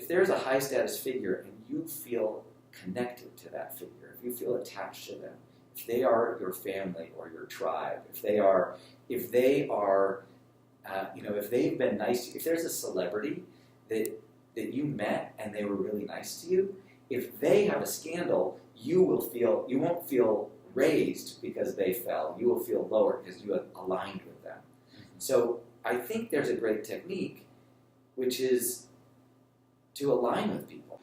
if there's a high status figure and you feel connected to that figure, if you feel attached to them, if they are your family or your tribe, if they've been nice to you, if there's a celebrity that you met and they were really nice to you, if they have a scandal, you won't feel raised because they fell. You will feel lower because you have aligned with them. So I think there's a great technique, which is to align with people.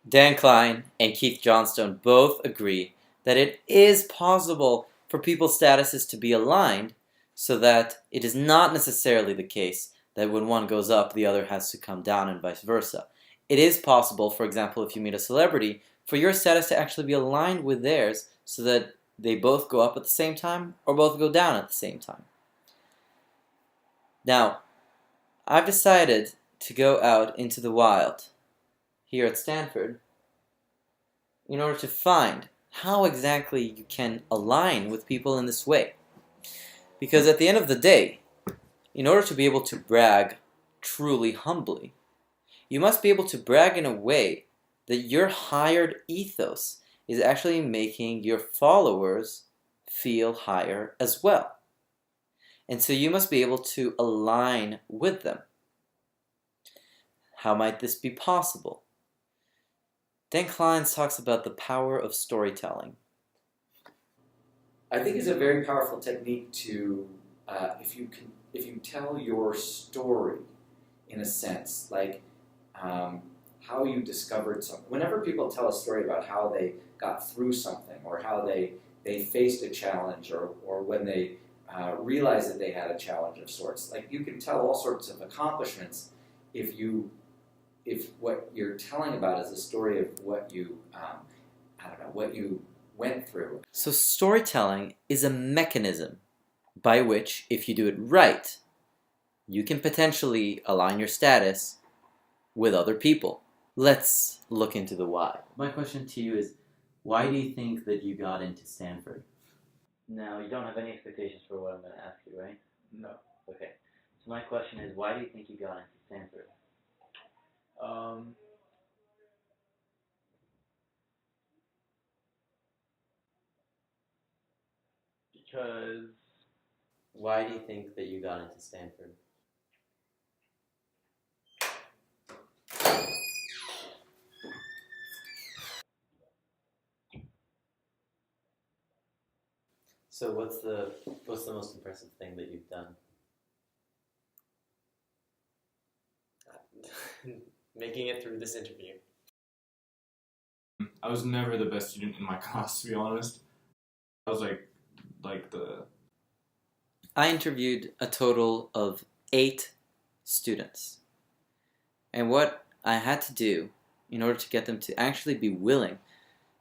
Dan Klein and Keith Johnstone both agree that it is possible for people's statuses to be aligned so that it is not necessarily the case that when one goes up, the other has to come down and vice versa. It is possible, for example, if you meet a celebrity, for your status to actually be aligned with theirs so that they both go up at the same time or both go down at the same time. Now, I've decided to go out into the wild here at Stanford in order to find how exactly you can align with people in this way. Because at the end of the day, in order to be able to brag truly humbly, you must be able to brag in a way that your hired ethos is actually making your followers feel higher as well. And so you must be able to align with them. How might this be possible? Dan Klein talks about the power of storytelling. I think it's a very powerful technique to, if you tell your story, in a sense, like how you discovered something. Whenever people tell a story about how they got through something, or how they faced a challenge, or when they realized that they had a challenge of sorts, like you can tell all sorts of accomplishments if what you're telling about is a story of what you, what you went through. So storytelling is a mechanism by which, if you do it right, you can potentially align your status with other people. Let's look into the why. My question to you is, why do you think that you got into Stanford? Now, you don't have any expectations for what I'm going to ask you, right? No. Okay. So my question is, why do you think you got into Stanford? Because Why do you think that you got into Stanford? So what's the most impressive thing that you've done? Making it through this interview. I was never the best student in my class, to be honest. I was like the... I interviewed a total of 8 students. And what I had to do in order to get them to actually be willing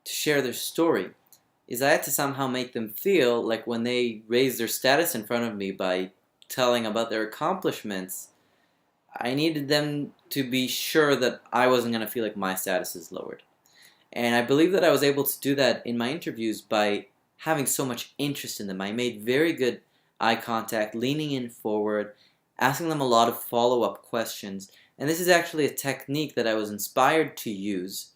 to share their story is I had to somehow make them feel like when they raised their status in front of me by telling about their accomplishments, I needed them to be sure that I wasn't going to feel like my status is lowered. And I believe that I was able to do that in my interviews by having so much interest in them. I made very good eye contact, leaning in forward, asking them a lot of follow-up questions. And this is actually a technique that I was inspired to use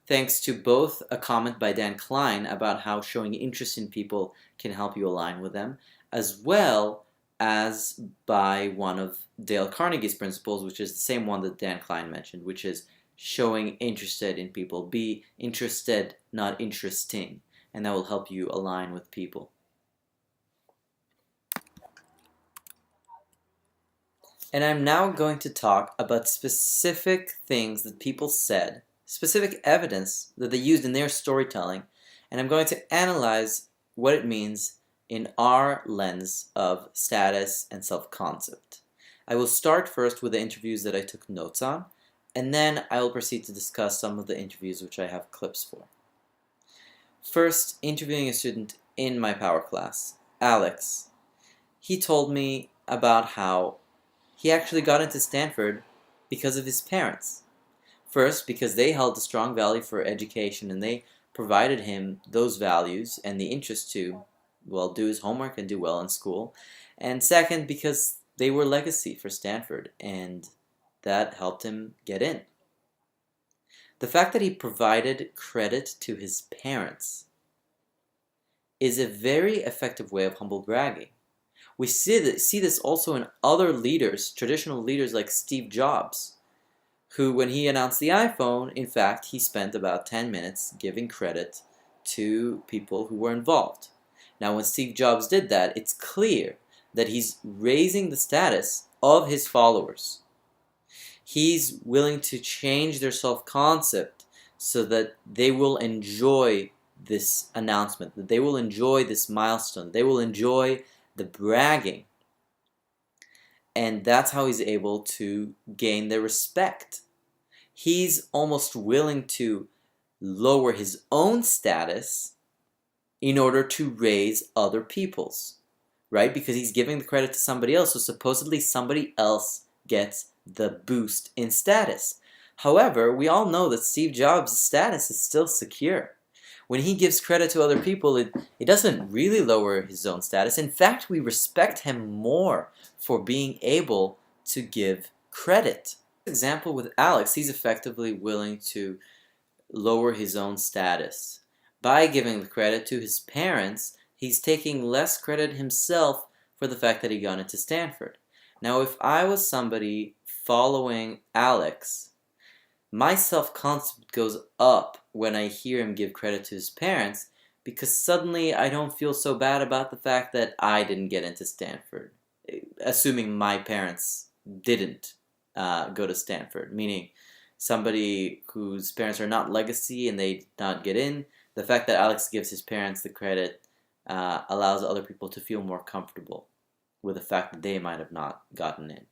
thanks to both a comment by Dan Klein about how showing interest in people can help you align with them, as well as by one of Dale Carnegie's principles, which is the same one that Dan Klein mentioned, which is showing interested in people. Be interested, not interesting, and that will help you align with people. And I'm now going to talk about specific things that people said, specific evidence that they used in their storytelling, and I'm going to analyze what it means in our lens of status and self-concept. I will start first with the interviews that I took notes on, and then I will proceed to discuss some of the interviews which I have clips for. First, interviewing a student in my power class, Alex. He told me about how he actually got into Stanford because of his parents. First, because they held a strong value for education and they provided him those values and the interest to, well, do his homework and do well in school. And second, because they were legacy for Stanford and that helped him get in. The fact that he provided credit to his parents is a very effective way of humble bragging. We see this also in other leaders, traditional leaders like Steve Jobs, who, when he announced the iPhone, in fact, he spent about 10 minutes giving credit to people who were involved. Now, when Steve Jobs did that, it's clear that he's raising the status of his followers. He's willing to change their self-concept so that they will enjoy this announcement, that they will enjoy this milestone, they will enjoy the bragging. And that's how he's able to gain their respect. He's almost willing to lower his own status in order to raise other people's, right? Because he's giving the credit to somebody else, so supposedly somebody else gets the boost in status. However, we all know that Steve Jobs' status is still secure. When he gives credit to other people, it doesn't really lower his own status. In fact, we respect him more for being able to give credit. For example, with Alex, he's effectively willing to lower his own status. By giving the credit to his parents, he's taking less credit himself for the fact that he got into Stanford. Now, if I was somebody following Alex, my self-concept goes up when I hear him give credit to his parents, because suddenly I don't feel so bad about the fact that I didn't get into Stanford, assuming my parents didn't go to Stanford, meaning somebody whose parents are not legacy and they did not get in. The fact that Alex gives his parents the credit allows other people to feel more comfortable with the fact that they might have not gotten in.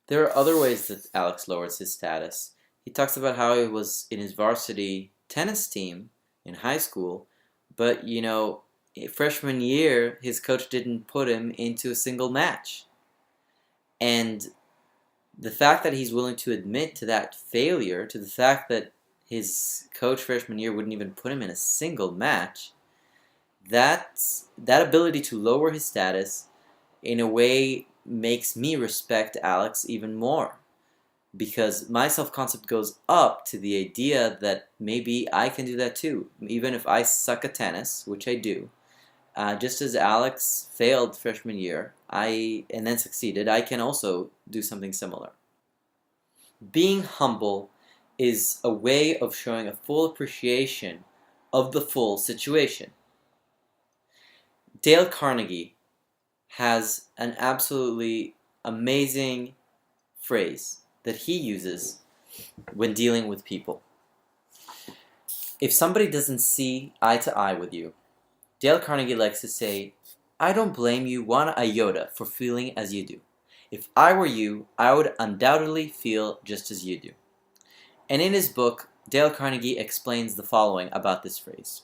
There are other ways that Alex lowers his status. He talks about how he was in his varsity tennis team in high school, but freshman year, his coach didn't put him into a single match. And the fact that he's willing to admit to that failure, to the fact that his coach freshman year wouldn't even put him in a single match, that ability to lower his status in a way makes me respect Alex even more, because my self-concept goes up to the idea that maybe I can do that too. Even if I suck at tennis, which I do, just as Alex failed freshman year and then succeeded, I can also do something similar. Being humble is a way of showing a full appreciation of the full situation. Dale Carnegie has an absolutely amazing phrase that he uses when dealing with people. If somebody doesn't see eye to eye with you, Dale Carnegie likes to say, "I don't blame you one iota for feeling as you do. If I were you, I would undoubtedly feel just as you do." And in his book, Dale Carnegie explains the following about this phrase.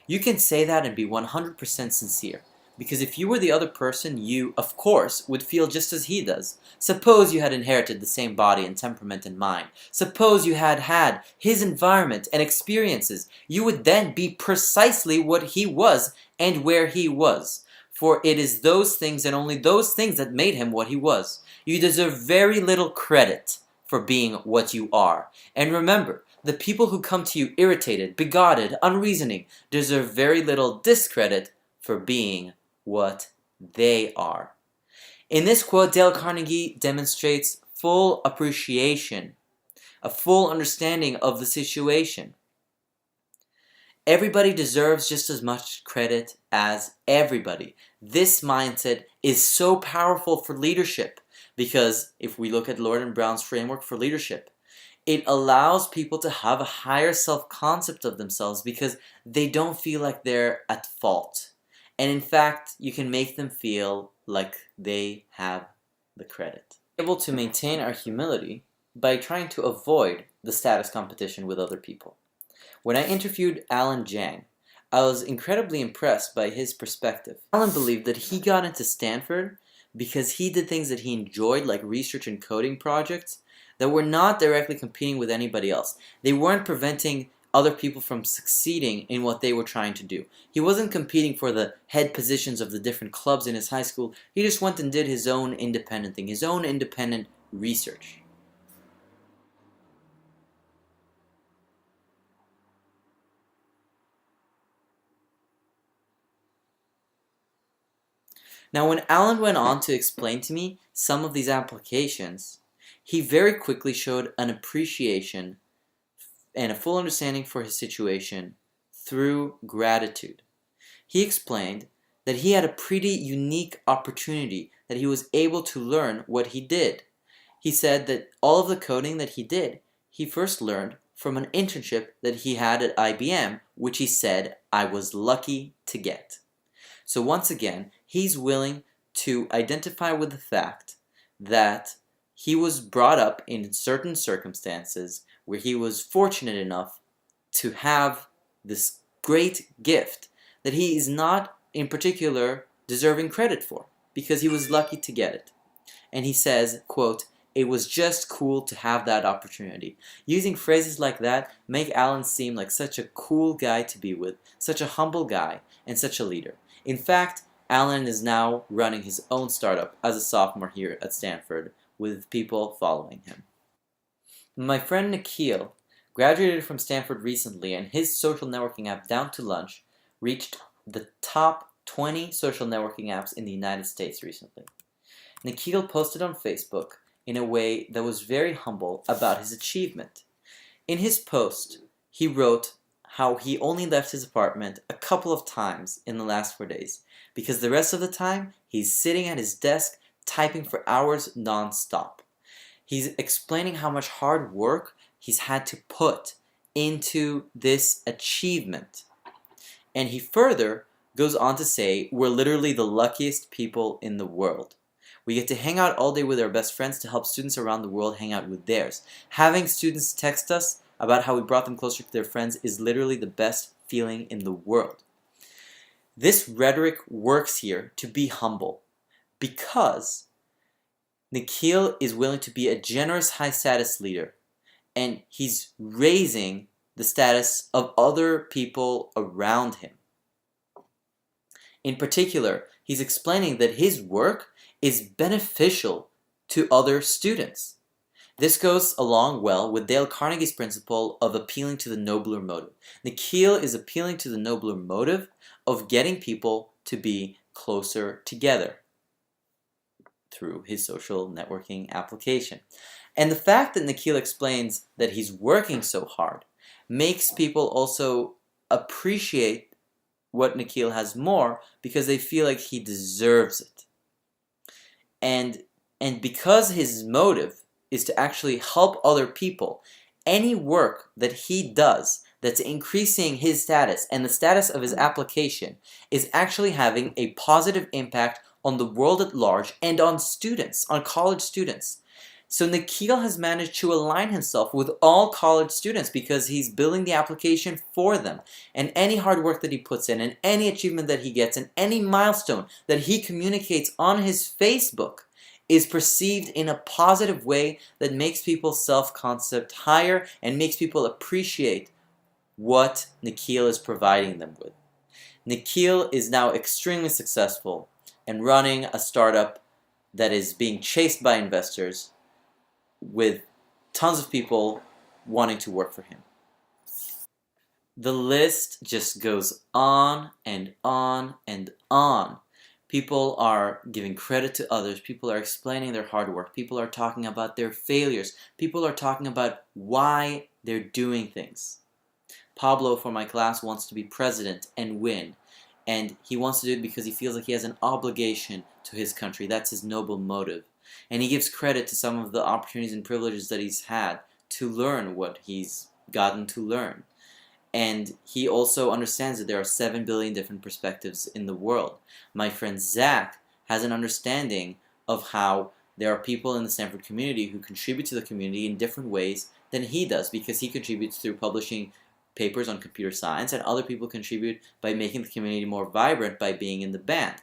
You can say that and be 100% sincere, because if you were the other person, you, of course, would feel just as he does. Suppose you had inherited the same body and temperament and mind. Suppose you had had his environment and experiences. You would then be precisely what he was and where he was. For it is those things and only those things that made him what he was. You deserve very little credit for being what you are. And remember, the people who come to you irritated, bigoted, unreasoning, deserve very little discredit for being what they are. In this quote, Dale Carnegie demonstrates full appreciation, a full understanding of the situation. Everybody deserves just as much credit as everybody. This mindset is so powerful for leadership because if we look at Lord and Brown's framework for leadership, it allows people to have a higher self-concept of themselves because they don't feel like they're at fault. And in fact, you can make them feel like they have the credit. We're able to maintain our humility by trying to avoid the status competition with other people. When I interviewed Alan Jang, I was incredibly impressed by his perspective. Alan believed that he got into Stanford because he did things that he enjoyed, like research and coding projects, that were not directly competing with anybody else. They weren't preventing other people from succeeding in what they were trying to do. He wasn't competing for the head positions of the different clubs in his high school. He just went and did his own independent thing, his own independent research. Now, when Alan went on to explain to me some of these applications, he very quickly showed an appreciation and a full understanding for his situation through gratitude. He explained that he had a pretty unique opportunity, that he was able to learn what he did. He said that all of the coding that he did, he first learned from an internship that he had at IBM, which he said, I was lucky to get. So once again, he's willing to identify with the fact that he was brought up in certain circumstances where he was fortunate enough to have this great gift that he is not in particular deserving credit for, because he was lucky to get it. And he says, quote, it was just cool to have that opportunity. Using phrases like that make Alan seem like such a cool guy to be with, such a humble guy, and such a leader. In fact, Alan is now running his own startup as a sophomore here at Stanford, with people following him. My friend Nikhil graduated from Stanford recently, and his social networking app, Down to Lunch, reached the top 20 social networking apps in the United States recently. Nikhil posted on Facebook in a way that was very humble about his achievement. In his post, he wrote how he only left his apartment a couple of times in the last 4 days, because the rest of the time he's sitting at his desk typing for hours non-stop. He's explaining how much hard work he's had to put into this achievement. And he further goes on to say, we're literally the luckiest people in the world. We get to hang out all day with our best friends to help students around the world hang out with theirs. Having students text us about how we brought them closer to their friends is literally the best feeling in the world. This rhetoric works here to be humble, because Nikhil is willing to be a generous, high-status leader, and he's raising the status of other people around him. In particular, he's explaining that his work is beneficial to other students. This goes along well with Dale Carnegie's principle of appealing to the nobler motive. Nikhil is appealing to the nobler motive of getting people to be closer together through his social networking application. And the fact that Nikhil explains that he's working so hard makes people also appreciate what Nikhil has more, because they feel like he deserves it. And because his motive is to actually help other people, any work that he does that's increasing his status and the status of his application is actually having a positive impact on the world at large and on students, on college students. So Nikhil has managed to align himself with all college students because he's building the application for them. And any hard work that he puts in, and any achievement that he gets, and any milestone that he communicates on his Facebook is perceived in a positive way that makes people's self-concept higher and makes people appreciate what Nikhil is providing them with. Nikhil is now extremely successful and running a startup that is being chased by investors, with tons of people wanting to work for him. The list just goes on and on and on. People are giving credit to others. People are explaining their hard work. People are talking about their failures. People are talking about why they're doing things. Pablo from my class wants to be president and win. And he wants to do it because he feels like he has an obligation to his country. That's his noble motive. And he gives credit to some of the opportunities and privileges that he's had to learn what he's gotten to learn. And he also understands that there are 7 billion different perspectives in the world. My friend Zach has an understanding of how there are people in the Stanford community who contribute to the community in different ways than he does, because he contributes through publishing papers on computer science, and other people contribute by making the community more vibrant by being in the band.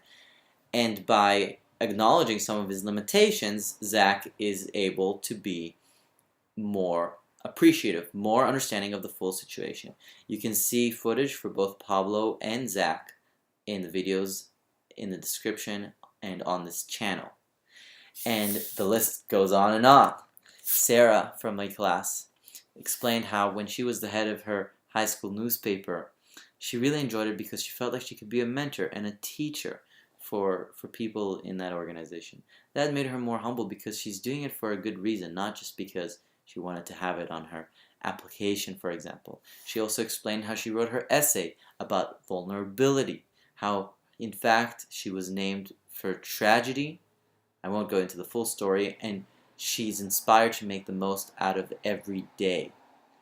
And by acknowledging some of his limitations, Zach is able to be more appreciative, more understanding of the full situation. You can see footage for both Pablo and Zach in the videos in the description and on this channel. And the list goes on and on. Sarah from my class explained how when she was the head of her high school newspaper, she really enjoyed it because she felt like she could be a mentor and a teacher for people in that organization. That made her more humble because she's doing it for a good reason, not just because she wanted to have it on her application, for example. She also explained how she wrote her essay about vulnerability, how in fact she was named for tragedy. I won't go into the full story, and she's inspired to make the most out of every day.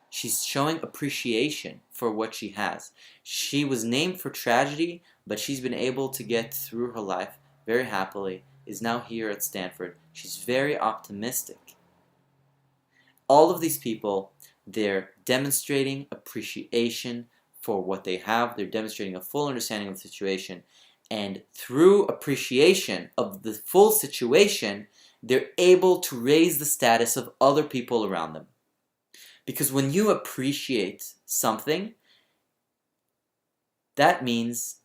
She's showing appreciation for what she has. She was named for tragedy, but she's been able to get through her life very happily, is now here at Stanford. She's very optimistic. All of these people, they're demonstrating appreciation for what they have. They're demonstrating a full understanding of the situation. And through appreciation of the full situation, they're able to raise the status of other people around them. Because when you appreciate something, that means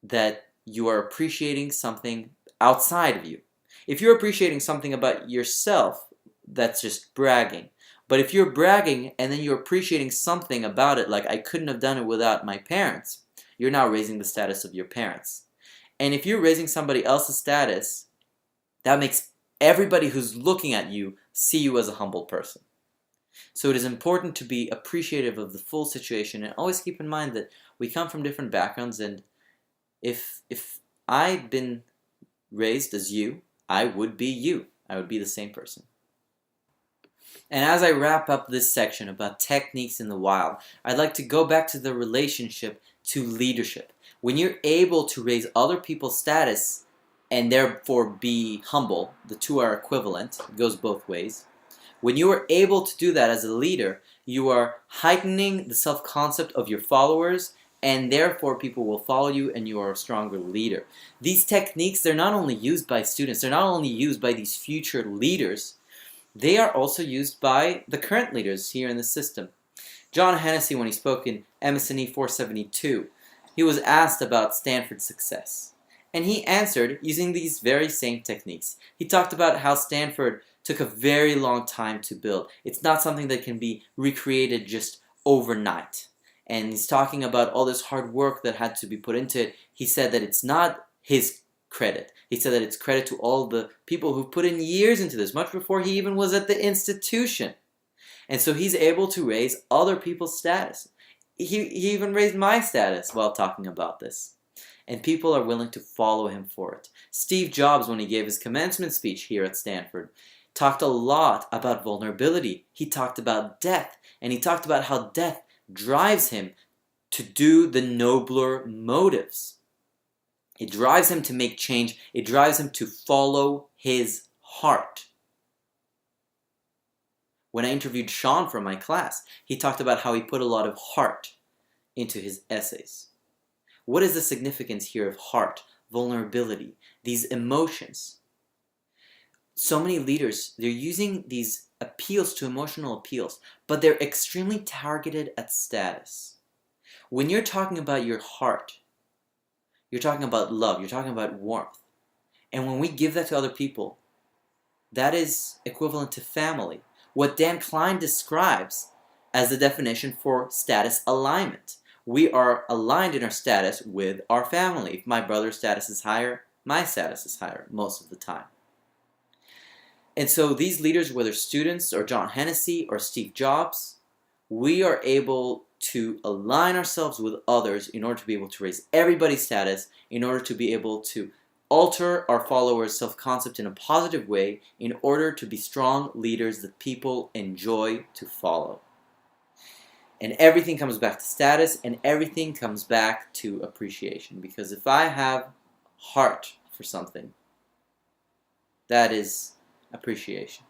that you are appreciating something outside of you. If you're appreciating something about yourself, that's just bragging. But if you're bragging and then you're appreciating something about it, like I couldn't have done it without my parents, you're now raising the status of your parents. And if you're raising somebody else's status, that makes everybody who's looking at you see you as a humble person. So it is important to be appreciative of the full situation and always keep in mind that we come from different backgrounds, and if I'd been raised as you, I would be you. I would be the same person. And as I wrap up this section about techniques in the wild, I'd like to go back to the relationship to leadership. When you're able to raise other people's status and therefore be humble, the two are equivalent, it goes both ways. When you are able to do that as a leader, you are heightening the self-concept of your followers, and therefore people will follow you and you are a stronger leader. These techniques, they're not only used by students, they're not only used by these future leaders, they are also used by the current leaders here in the system. John Hennessy, when he spoke in MSNE 472, he was asked about Stanford's success. And he answered using these very same techniques. He talked about how Stanford took a very long time to build. It's not something that can be recreated just overnight. And he's talking about all this hard work that had to be put into it. He said that it's not his credit. He said that it's credit to all the people who put in years into this, much before he even was at the institution. And so he's able to raise other people's status. He even raised my status while talking about this. And people are willing to follow him for it. Steve Jobs, when he gave his commencement speech here at Stanford, talked a lot about vulnerability. He talked about death, and he talked about how death drives him to do the nobler motives. It drives him to make change. It drives him to follow his heart. When I interviewed Sean from my class, he talked about how he put a lot of heart into his essays. What is the significance here of heart, vulnerability, these emotions? So many leaders, they're using these appeals to emotional appeals, but they're extremely targeted at status. When you're talking about your heart, you're talking about love, you're talking about warmth. And when we give that to other people, that is equivalent to family. What Dan Klein describes as the definition for status alignment. We are aligned in our status with our family. If my brother's status is higher, my status is higher most of the time. And so these leaders, whether students or John Hennessy or Steve Jobs, we are able to align ourselves with others in order to be able to raise everybody's status, in order to be able to alter our followers' self-concept in a positive way, in order to be strong leaders that people enjoy to follow. And everything comes back to status, and everything comes back to appreciation. Because if I have heart for something, that is appreciation.